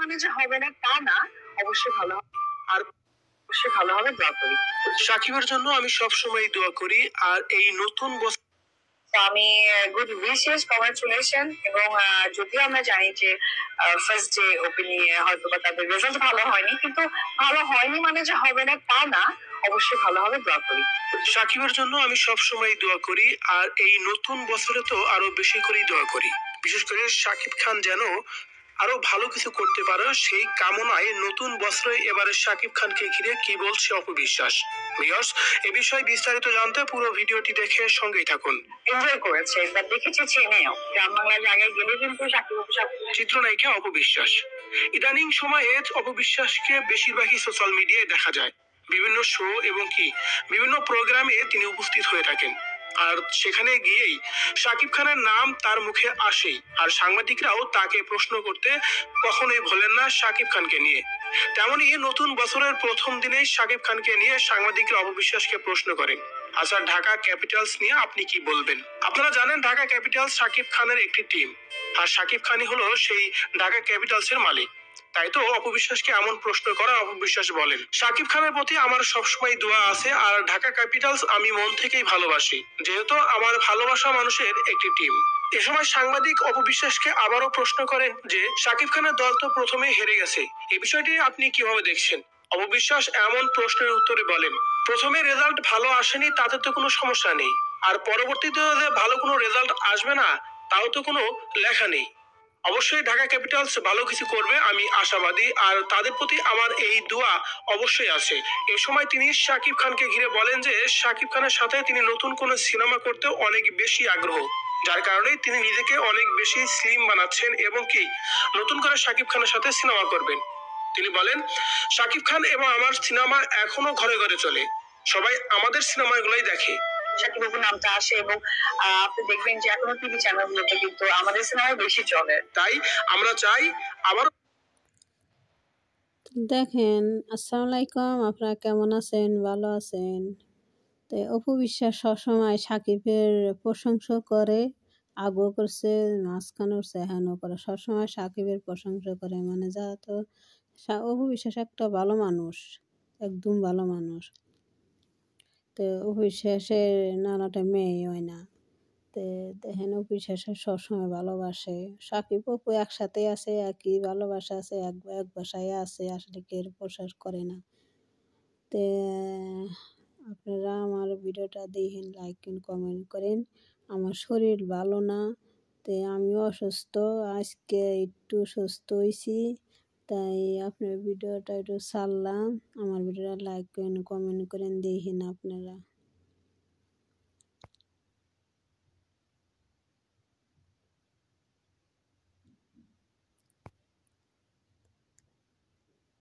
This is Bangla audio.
মানে যে হবে না তা না, অবশ্যই ভালো হবে। আর অবশ্যই ভালো হবে, দোয়া করি। সাকিবের জন্য আমি সবসময় দোয়া করি। আর এই নতুন বছর আমি গুড উইশেস, কংগ্রাচুলেশন। এবং যদিও আমরা জানি যে ফার্স্ট ডে ওপেনিং এ হয়তো বা তাদের রেজাল্ট ভালো হয়নি, কিন্তু ভালো হয়নি মানে যে হবে না তা না, অবশ্যই ভালো হবে, দোয়া করি। সাকিবের জন্য আমি সবসময় দোয়া করি। আর এই নতুন বছরে তো আরো বেশি করেই দোয়া করি। বিশেষ করে সাকিব খান যেন আরো ভালো কিছু করতে পারে, সেই কামনায় নতুন বছরে এবারে সাকিব খানকে ঘিরে কি বলছে অপবিশ্বাস। ভিউয়ার্স, এ বিষয়ে বিস্তারিত জানতে পুরো ভিডিওটি দেখে সঙ্গেই থাকুন। এনজয় করেছে, এবার দেখেছে, চেনেও। গ্রাম বাংলার জায়গায় গেলে কিন্তু সাকিব চিত্রনায়িকা অপবিশ্বাস। ইদানিং সময়ে অপবিশ্বাসকে বেশিরভাগই সোশ্যাল মিডিয়ায় দেখা যায়। বিভিন্ন শো এবং বিভিন্ন প্রোগ্রামে তিনি উপস্থিত হয়ে থাকেন। আর সেখানে গিয়েই সাকিব খানের নাম তার মুখে আসেই। আর সাংবাদিকরাও তাকে প্রশ্ন করতে কখনোই ভোলেন না সাকিব খানকে নিয়ে। তেমনই নতুন বছরের প্রথম দিনেই সাকিব খানকে নিয়ে সাংবাদিকরা অপবিশ্বাসকে প্রশ্ন করেন, আচ্ছা, ঢাকা ক্যাপিটালস নিয়ে আপনি কি বলবেন? আপনারা জানেন ঢাকা ক্যাপিটালস সাকিব খানের একটি টিম। আর সাকিব খানই হলো সেই ঢাকা ক্যাপিটালস এর মালিক। তাই তো অপবিশ্বাসকে এমন প্রশ্ন করা। অপবিশ্বাস বলেন, সাকিব খানের প্রতি আমার সবসময় দোয়া আছে। আর ঢাকা ক্যাপিটালস আমি মন থেকেই ভালোবাসি, যেহেতু আমার ভালোবাসা মানুষের একটি টিম। এ সময় সাংবাদিক অপবিশ্বাসকে আবারও প্রশ্ন করেন যে সাকিব খানের দল তো প্রথমেই হেরে গেছে, এই বিষয়টি আপনি কিভাবে দেখছেন? অপবিশ্বাস এমন প্রশ্নের উত্তরে বলেন, প্রথমে রেজাল্ট ভালো আসেনি তাতে তো কোনো সমস্যা নেই, আর পরবর্তীতে যে ভালো কোনো রেজাল্ট আসবে না তাও তো কোনো লেখা নেই। অবশ্যই ঢাকা ক্যাপিটালস ভালো কিছু করবে, আমি আশাবাদী। আর তাদের প্রতি আমার এই দোয়া অবশ্যই আছে। এ সময় তিনি সাকিব খানকে ঘিরে বলেন যে সাকিব খানের সাথে তিনি নতুন কোন সিনেমা করতে অনেক বেশি আগ্রহ, যার কারণে তিনি নিজেকে অনেক বেশি স্লিম বানাচ্ছেন এবং নতুন করে সাকিব খানের সাথে সিনেমা করবেন। তিনি বলেন, সাকিব খান এবং আমার সিনেমা এখনো ঘরে ঘরে চলে, সবাই আমাদের সিনেমাগুলোই দেখে। সাকিব বাবুর নামটা আসে এবং আপনি দেখবেন যে এখনো টিভি চ্যানেলগুলোতে কিন্তু আমাদের সিনেমা বেশি চলে। তাই আমরা চাই আবার। দেখেন, আসসালামু আলাইকুম, আপনারা কেমন আছেন? ভালো আছেন? তো অপবিশ্বাস সবসময় সাকিবের প্রশংসা করে, আগেও করছে, মাঝখানে উঠছে, এখনও করে, সবসময় সাকিবের প্রশংসা করে। মানে যা তো অপবিশ্বাস একটা ভালো মানুষ, একদম ভালো মানুষ। তো অপবিশ্বাসের নানাটা মেয়ে হয় না। তো দেখেন, অপবিশ্বাসের সবসময় ভালোবাসে। সাকিব অপু একসাথে আছে, একই ভালোবাসা আছে, এক বাসায় আছে, আসলে কেউ প্রশ্বাস করে না। তো আপনারা আমার ভিডিওটা দেখেন, লাইক কমেন্ট করেন। আমার শরীর ভালো না, তো আমি অসুস্থ, আজকে একটু সুস্থ হয়েছি, তাই আপনার ভিডিওটা একটু ছাড়লাম। আমার ভিডিওটা লাইক করেন, কমেন্ট করেন, দেখেন আপনারা।